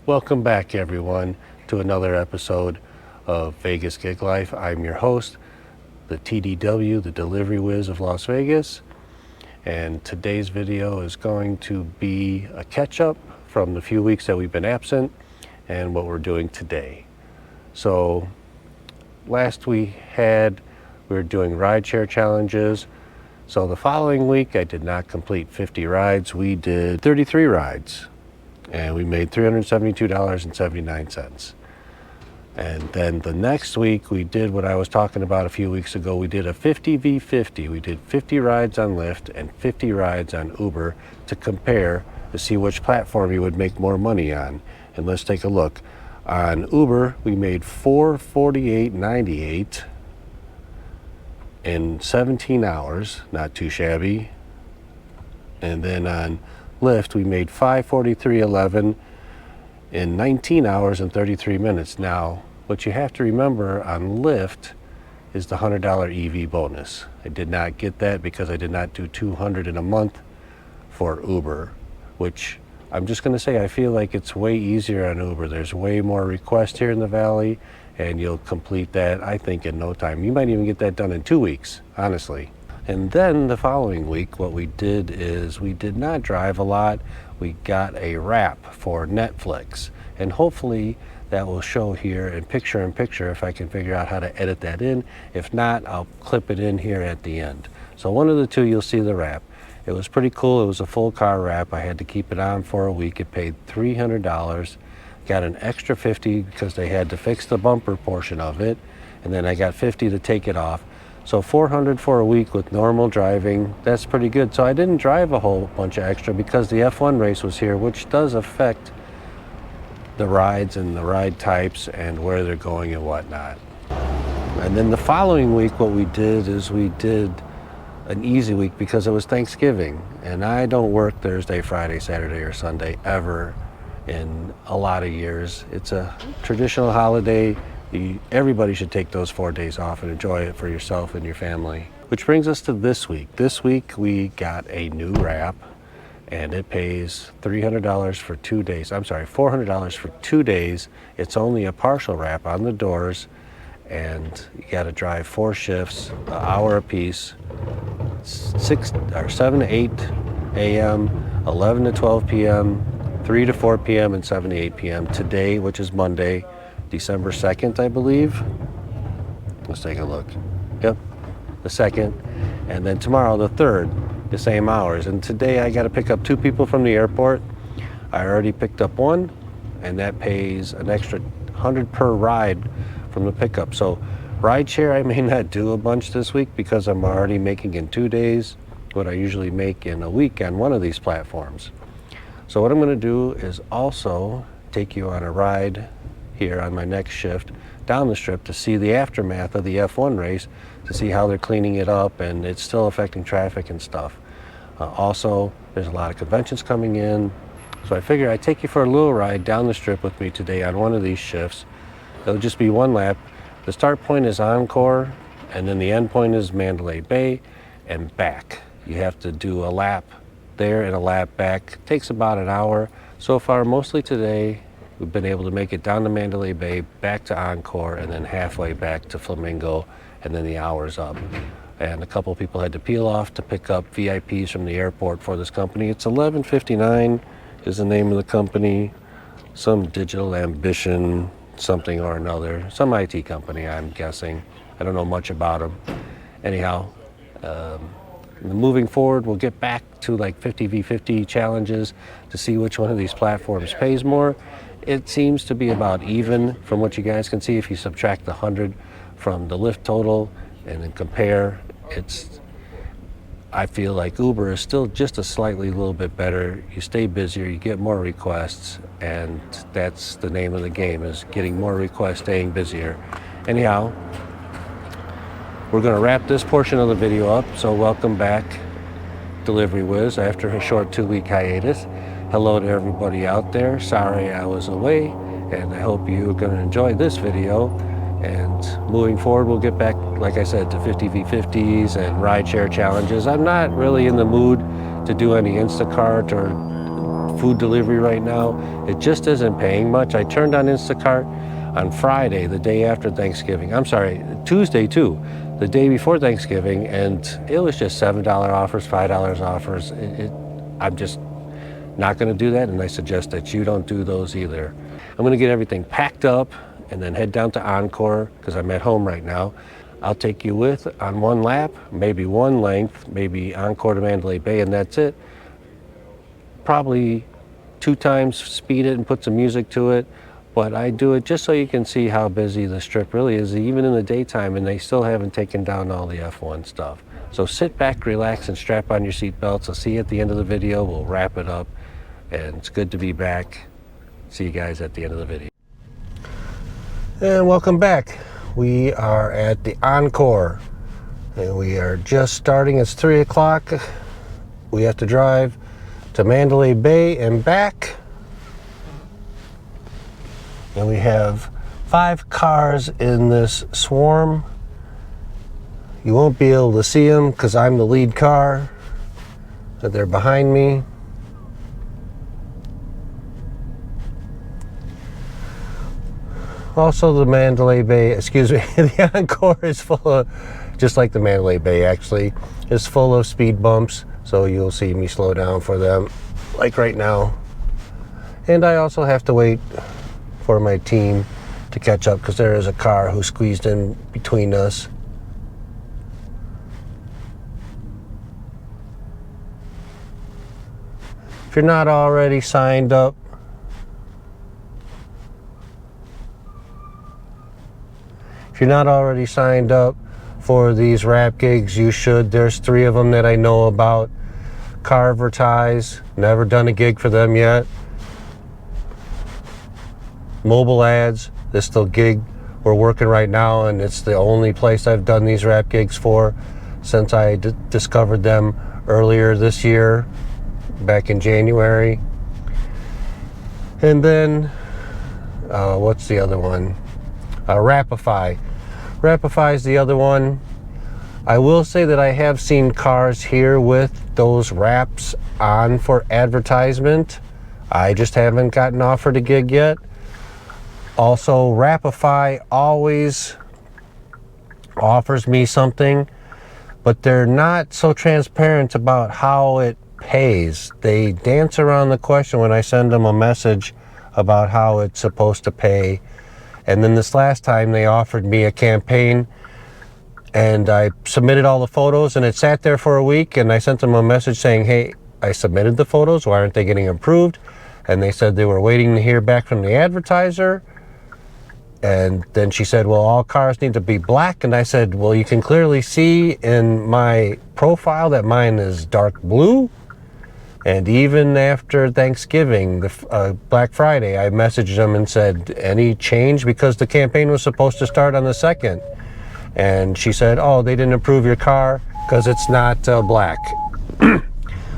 Welcome back, everyone, to another episode of Vegas Gig Life. I'm your host, the TDW, the Delivery Whiz of Las Vegas, and today's video is going to be a catch-up from the few weeks that we've been absent and what we're doing today. So last we were doing rideshare challenges. So the following week, I did not complete 50 rides. We did 33 rides, and we made $372.79. And then the next week, we did what I was talking about a few weeks ago. We did a 50v50. We did 50 rides on Lyft and 50 rides on Uber to compare to see which platform you would make more money on. And let's take a look. On Uber, we made $448.98 in 17 hours, not too shabby. And then on Lyft, we made $543.11 in 19 hours and 33 minutes. Now, what you have to remember on Lyft is the $100 EV bonus. I did not get that because I did not do 200 in a month for Uber, which I'm just going to say I feel like it's way easier on Uber. There's way more requests here in the Valley, and you'll complete that, I think, in no time. You might even get that done in 2 weeks, honestly. And then the following week, what we did is we did not drive a lot. We got a wrap for Netflix, and hopefully that will show here in picture if I can figure out how to edit that in. If not, I'll clip it in here at the end. So one of the two, you'll see the wrap. It was pretty cool. It was a full car wrap. I had to keep it on for a week. It paid $300. Got an extra $50 because they had to fix the bumper portion of it, and then I got $50 to take it off. So $400 for a week with normal driving. That's pretty good. So I didn't drive a whole bunch of extra because the F1 race was here, which does affect the rides and the ride types and where they're going and whatnot. And then the following week, what we did is we did an easy week because it was Thanksgiving, and I don't work Thursday, Friday, Saturday, or Sunday ever in a lot of years. It's a traditional holiday. Everybody should take those 4 days off and enjoy it for yourself and your family. Which brings us to this week. This week we got a new wrap, and it pays $300 for 2 days. I'm sorry, $400 for 2 days. It's only a partial wrap on the doors, and you got to drive 4 shifts, an hour apiece, 7 to 8 a.m., 11 to 12 p.m., 3 to 4 p.m. and 7 to 8 p.m. Today, which is Monday, December 2nd, I believe. Let's take a look. Yep, the 2nd. And then tomorrow, the 3rd, the same hours. And today I got to pick up 2 people from the airport. I already picked up one, and that pays an extra $100 per ride from the pickup. So rideshare, I may not do a bunch this week because I'm already making in 2 days what I usually make in a week on one of these platforms. So what I'm going to do is also take you on a ride here on my next shift down the strip to see the aftermath of the F1 race, to see how they're cleaning it up and it's still affecting traffic and stuff. Also, there's a lot of conventions coming in, so I figure I'd take you for a little ride down the strip with me today on one of these shifts. It'll just be one lap. The start point is Encore, and then the end point is Mandalay Bay and back. You have to do a lap there and a lap back. It takes about an hour. So far, mostly today, we've been able to make it down to Mandalay Bay, back to Encore, and then halfway back to Flamingo, and then the hour's up. And a couple people had to peel off to pick up VIPs from the airport for this company. It's 1159 is the name of the company. Some digital ambition, something or another. Some IT company, I'm guessing. I don't know much about them. Anyhow, moving forward, we'll get back to like 50v50 challenges to see which one of these platforms pays more. It seems to be about even from what you guys can see. If you subtract the 100 from the Lyft total and then compare, I feel like Uber is still just a slightly little bit better. You stay busier, you get more requests, and that's the name of the game, is getting more requests, staying busier. Anyhow, we're going to wrap this portion of the video up, so welcome back, Delivery Whiz, after a short 2-week hiatus. Hello to everybody out there. Sorry I was away, and I hope you're going to enjoy this video. And moving forward, we'll get back, like I said, to 50v50s and rideshare challenges. I'm not really in the mood to do any InstaCart or food delivery right now. It just isn't paying much. I turned on Instacart on Friday, the day after Thanksgiving. I'm sorry, Tuesday too, the day before Thanksgiving, and it was just $7 offers, $5 offers. I'm just not going to do that, and I suggest that you don't do those either. I'm going to get everything packed up and then head down to Encore because I'm at home right now. I'll take you with on one lap, maybe one length, maybe Encore to Mandalay Bay, and that's it. Probably 2 times speed it and put some music to it, but I do it just so you can see how busy the strip really is, even in the daytime, and they still haven't taken down all the F1 stuff. So sit back, relax, and strap on your seatbelts. I'll see you at the end of the video. We'll wrap it up, and it's good to be back. See you guys at the end of the video. And welcome back. We are at the Encore, and we are just starting. It's 3 o'clock. We have to drive to Mandalay Bay and back. And we have 5 cars in this swarm. You won't be able to see them because I'm the lead car. So they're behind me. Also, the Mandalay Bay, excuse me, the Encore is full of, just like the Mandalay Bay actually, is full of speed bumps. So you'll see me slow down for them, like right now. And I also have to wait for my team to catch up because there is a car who squeezed in between us. If you're not already signed up, for these rap gigs, you should. There's 3 of them that I know about. Carvertise, never done a gig for them yet. Mobile Ads, this is the gig we're working right now, and it's the only place I've done these rap gigs for since I discovered them earlier this year, back in January. And then, what's the other one? Rapify. Rapify is the other one. I will say that I have seen cars here with those wraps on for advertisement. I just haven't gotten offered a gig yet. Also, Rapify always offers me something, but they're not so transparent about how it pays. They dance around the question when I send them a message about how it's supposed to pay. And then this last time they offered me a campaign, and I submitted all the photos, and it sat there for a week, and I sent them a message saying, hey, I submitted the photos, why aren't they getting approved? And they said they were waiting to hear back from the advertiser. And then she said, well, all cars need to be black. And I said, well, you can clearly see in my profile that mine is dark blue. And even after Thanksgiving, the Black Friday, I messaged them and said, any change? Because the campaign was supposed to start on the 2nd. And she said, oh, they didn't approve your car because it's not black.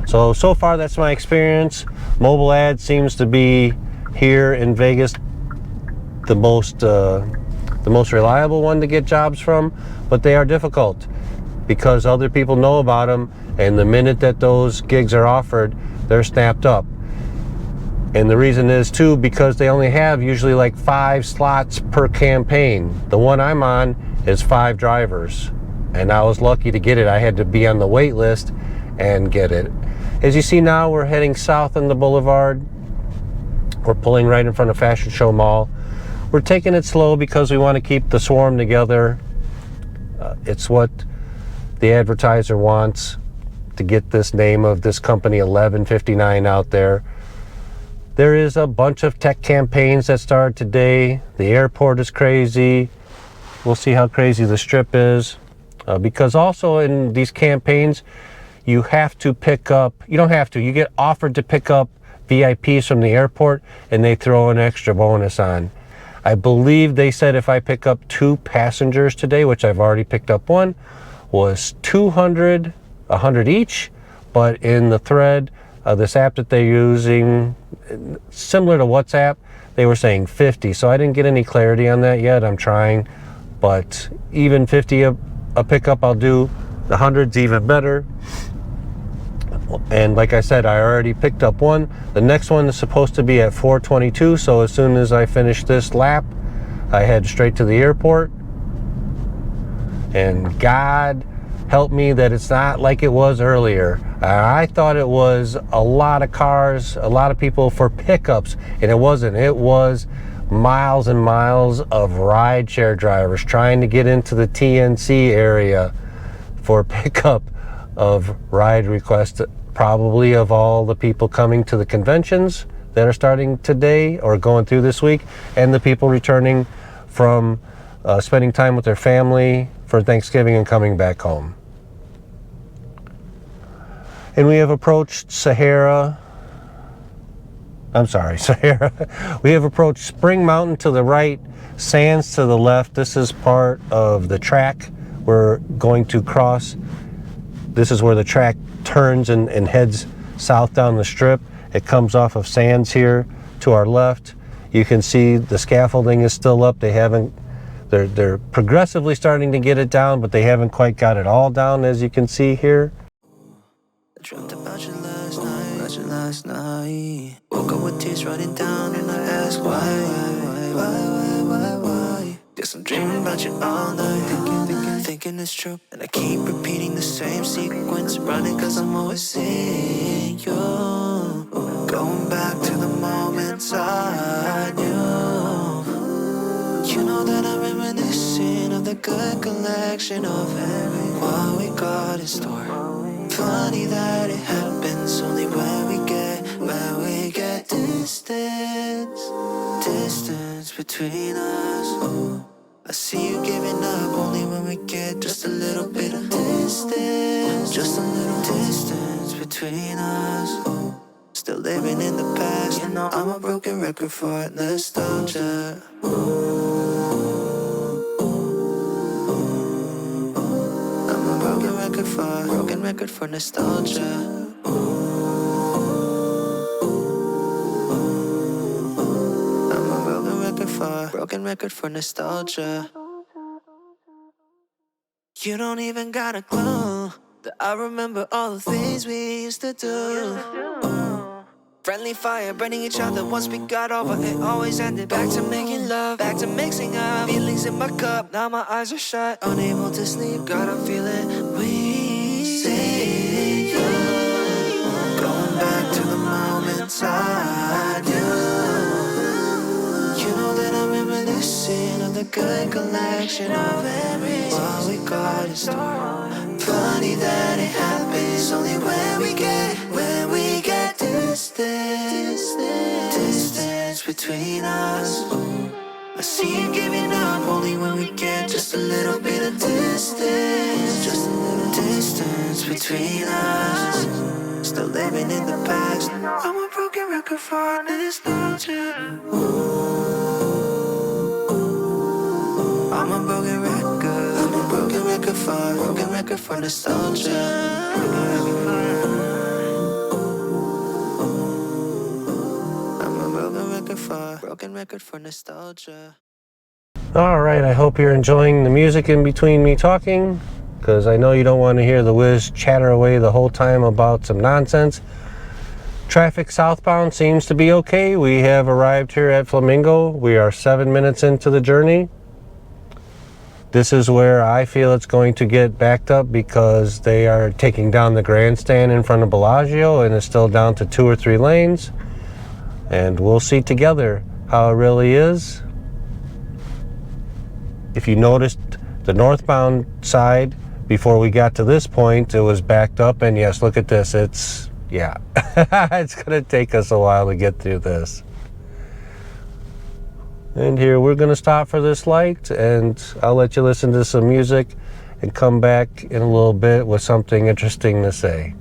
So far, that's my experience. Mobile Ad seems to be here in Vegas the most reliable one to get jobs from, but they are difficult because other people know about them, and the minute that those gigs are offered, they're snapped up. And the reason is too because they only have usually like 5 slots per campaign. The one I'm on is 5 drivers, and I was lucky to get it. I had to be on the wait list and get it. As you see now, we're heading south on the boulevard. We're pulling right in front of Fashion Show Mall. We're taking it slow because we want to keep the swarm together. It's what the advertiser wants to get this name of this company 1159 out there. There is a bunch of tech campaigns that started today. The airport is crazy. We'll see how crazy the strip is. Because also in these campaigns, you have to pick up, you don't have to, you get offered to pick up VIPs from the airport, and they throw an extra bonus on. I believe they said if I pick up 2 passengers today, which I've already picked up one, was 200, 100 each. But in the thread, this app that they're using, similar to WhatsApp, they were saying 50. So I didn't get any clarity on that yet. I'm trying, but even 50 a pickup I'll do. The 100's even better. And like I said, I already picked up one. The next one is supposed to be at 4:22, so as soon as I finish this lap, I head straight to the airport. And God help me that it's not like it was earlier. I thought it was a lot of cars, a lot of people for pickups, and it wasn't. It was miles and miles of rideshare drivers trying to get into the TNC area for pickup of ride requests, probably of all the people coming to the conventions that are starting today or going through this week, and the people returning from spending time with their family for Thanksgiving and coming back home. And we have approached Sahara. We have approached Spring Mountain to the right, Sands to the left. This is part of the track we're going to cross. This is where the track turns and heads south down the strip. It comes off of Sands here to our left. You can see the scaffolding is still up. They're progressively starting to get it down, but they haven't quite got it all down, as you can see here. I dreamt about you last night. Woke up with tears running down and I asked why? Guess I'm dreaming about you all night, thinking it's true. And I keep repeating the same sequence, running cause I'm always seeing you. Going back to the moments I knew. You know that I'm reminiscing of the good collection of what we got in store. Funny that it happens only when we get distance between us. I see you giving up only when we get just a little bit of distance, just a little distance between us. Still living in the past, you know I'm a broken record for nostalgia. I'm a broken record for nostalgia. Broken record for nostalgia. You don't even got a clue that I remember all the things we used to do. Friendly fire, burning each other once we got over. It always ended back to making love, back to mixing up feelings in my cup. Now my eyes are shut, unable to sleep. Got a feeling we see you. Going back to the moments I knew. You know that I'm reminiscing of the good collection of what we got in store. Funny that it happens only when we get distance between us. I see you giving up only when we get just a little bit of distance, just a little distance between us. Still living in the past. I'm a broken record for nostalgia. I'm a broken record for nostalgia. I'm a broken record for nostalgia. All right, I hope you're enjoying the music in between me talking, because I know you don't want to hear the whiz chatter away the whole time about some nonsense. Traffic southbound seems to be okay. We have arrived here at Flamingo. We are 7 minutes into the journey. This is where I feel it's going to get backed up because they are taking down the grandstand in front of Bellagio and it's still down to 2 or 3 lanes. And we'll see together how it really is. If you noticed the northbound side, before we got to this point, it was backed up. And yes, look at this. It's going to take us a while to get through this. And here we're going to stop for this light, and I'll let you listen to some music and come back in a little bit with something interesting to say.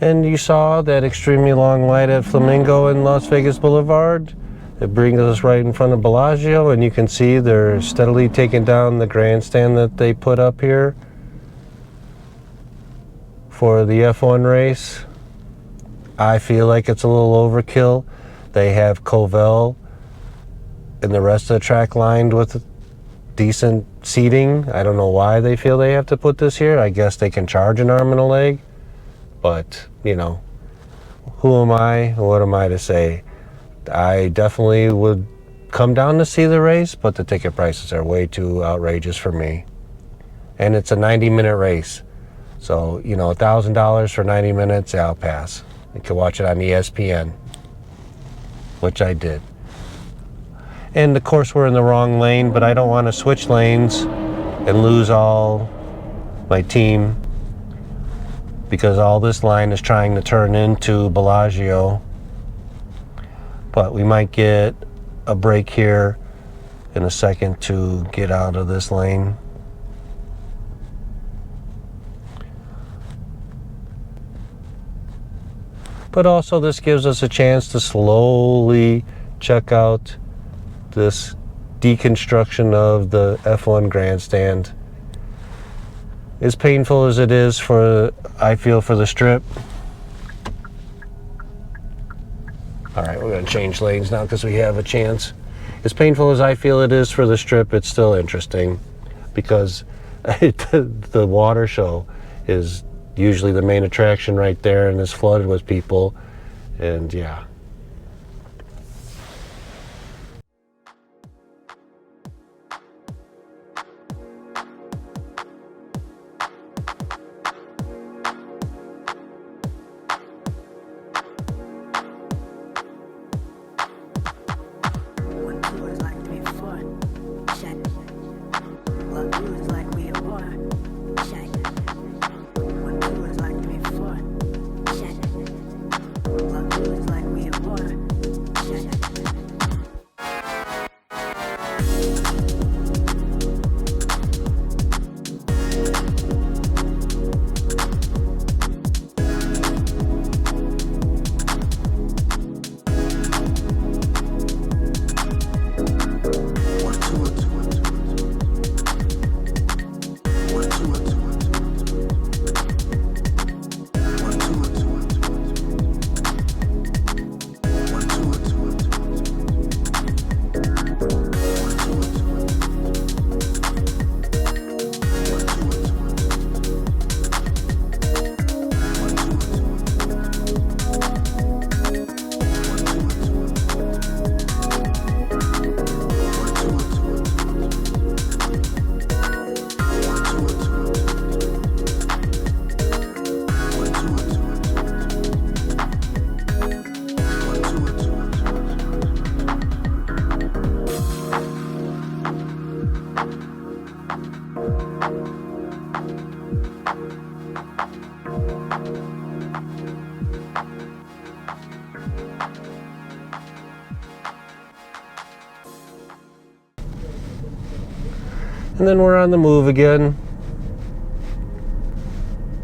And you saw that extremely long light at Flamingo and Las Vegas Boulevard. It brings us right in front of Bellagio, and you can see they're steadily taking down the grandstand that they put up here for the F1 race. I feel like it's a little overkill. They have Covell and the rest of the track lined with decent seating. I don't know why they feel they have to put this here. I guess they can charge an arm and a leg. But, you know, who am I? What am I to say? I definitely would come down to see the race, but the ticket prices are way too outrageous for me. And it's a 90-minute race. So, you know, $1,000 for 90 minutes, I'll pass. You can watch it on ESPN, which I did. And of course we're in the wrong lane, but I don't want to switch lanes and lose all my team, because all this line is trying to turn into Bellagio. But we might get a break here in a second to get out of this lane. But also this gives us a chance to slowly check out this deconstruction of the F1 grandstand. As painful as it is I feel for the strip. All right, we're gonna change lanes now because we have a chance. As painful as I feel it is for the strip, it's still interesting because the water show is usually the main attraction right there, and it's flooded with people, and yeah. And then we're on the move again,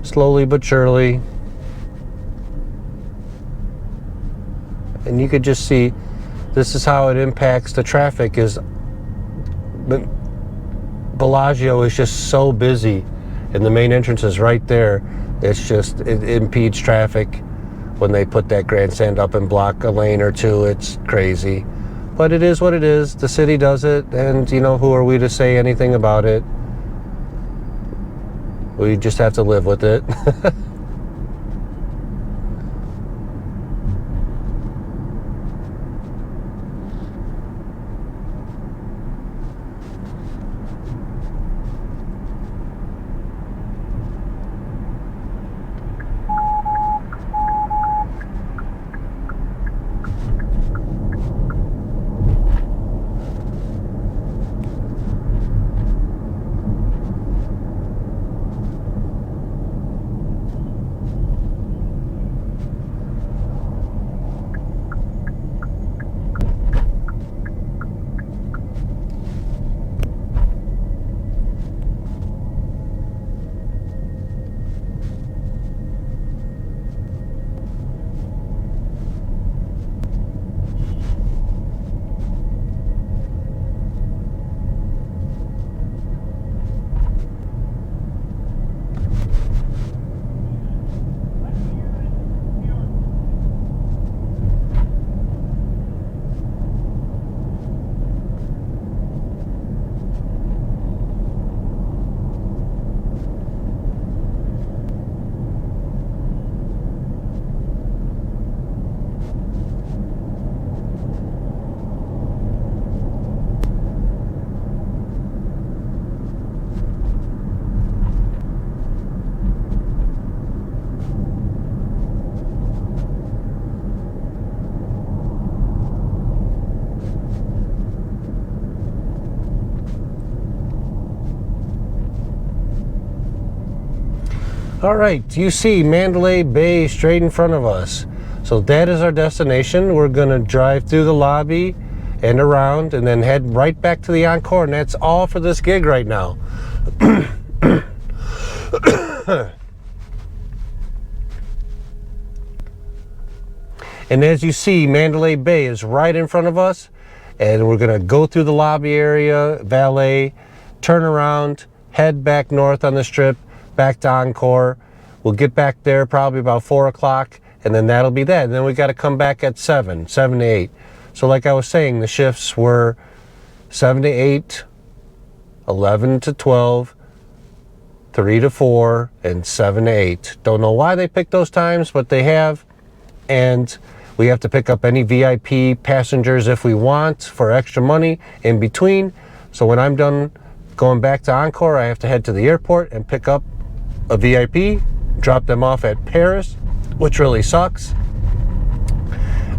slowly but surely. And you could just see this is how it impacts the traffic. Bellagio is just so busy, and the main entrance is right there. It impedes traffic when they put that grandstand up and block a lane or two. It's crazy. But it is what it is. The city does it, and you know, who are we to say anything about it? We just have to live with it. All right, you see Mandalay Bay straight in front of us. So that is our destination. We're gonna drive through the lobby and around and then head right back to the Encore, and that's all for this gig right now. And as you see, Mandalay Bay is right in front of us, and we're gonna go through the lobby area, valet, turn around, head back north on the strip, back to Encore. We'll get back there probably about 4 o'clock, and then that'll be that. And then we gotta come back at 7 to 8. So like I was saying, the shifts were 7 to 8, 11 to 12, 3 to 4, and 7 to 8. Don't know why they picked those times, but they have. And we have to pick up any VIP passengers if we want for extra money in between. So when I'm done going back to Encore, I have to head to the airport and pick up a VIP, drop them off at Paris, which really sucks,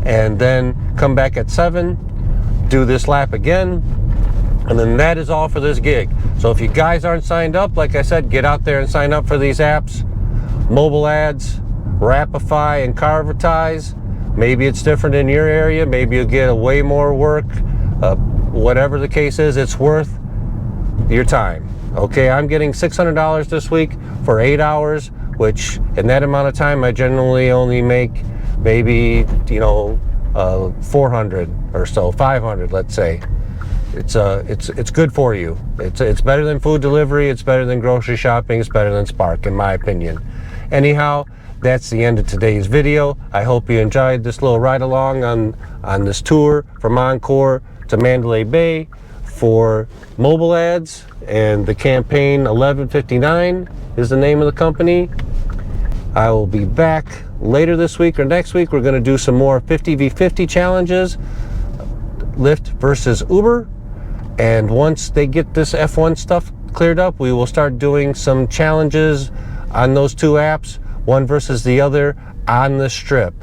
and then come back at 7, do this lap again, and then that is all for this gig. So if you guys aren't signed up, like I said, get out there and sign up for these apps. Mobile Ads, Rapify, and Carvertise. Maybe it's different in your area. Maybe you'll get way more work. Whatever the case is, it's worth your time. Okay, I'm getting $600 this week for 8 hours, which in that amount of time, I generally only make maybe, 400 or so, 500, let's say. It's good for you. It's better than food delivery. It's better than grocery shopping. It's better than Spark, in my opinion. Anyhow, that's the end of today's video. I hope you enjoyed this little ride along on this tour from Encore to Mandalay Bay for Mobile Ads, and the campaign 1159 is the name of the company. I will be back later this week or next week. We're going to do some more 50v50 challenges, Lyft versus Uber. And once they get this F1 stuff cleared up, we will start doing some challenges on those two apps, one versus the other on the strip.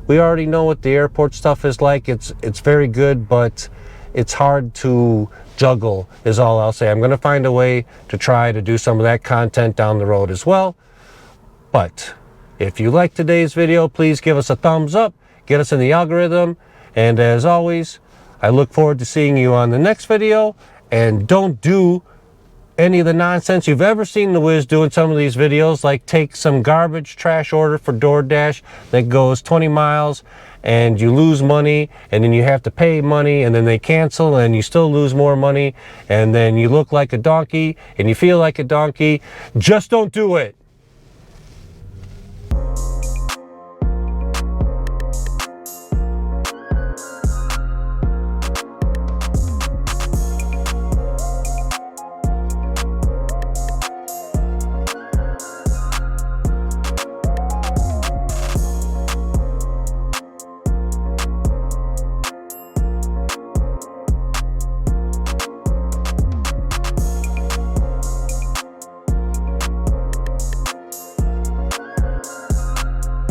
We already know what the airport stuff is like. It's very good, but it's hard to juggle is all I'll say. I'm going to find a way to try to do some of that content down the road as well. But if you like today's video, please give us a thumbs up, get us in the algorithm, and as always, I look forward to seeing you on the next video. And don't do any of the nonsense you've ever seen the Wiz do in some of these videos, like take some garbage trash order for DoorDash that goes 20 miles and you lose money, and then you have to pay money, and then they cancel and you still lose more money, and then you look like a donkey and you feel like a donkey. Just don't do it.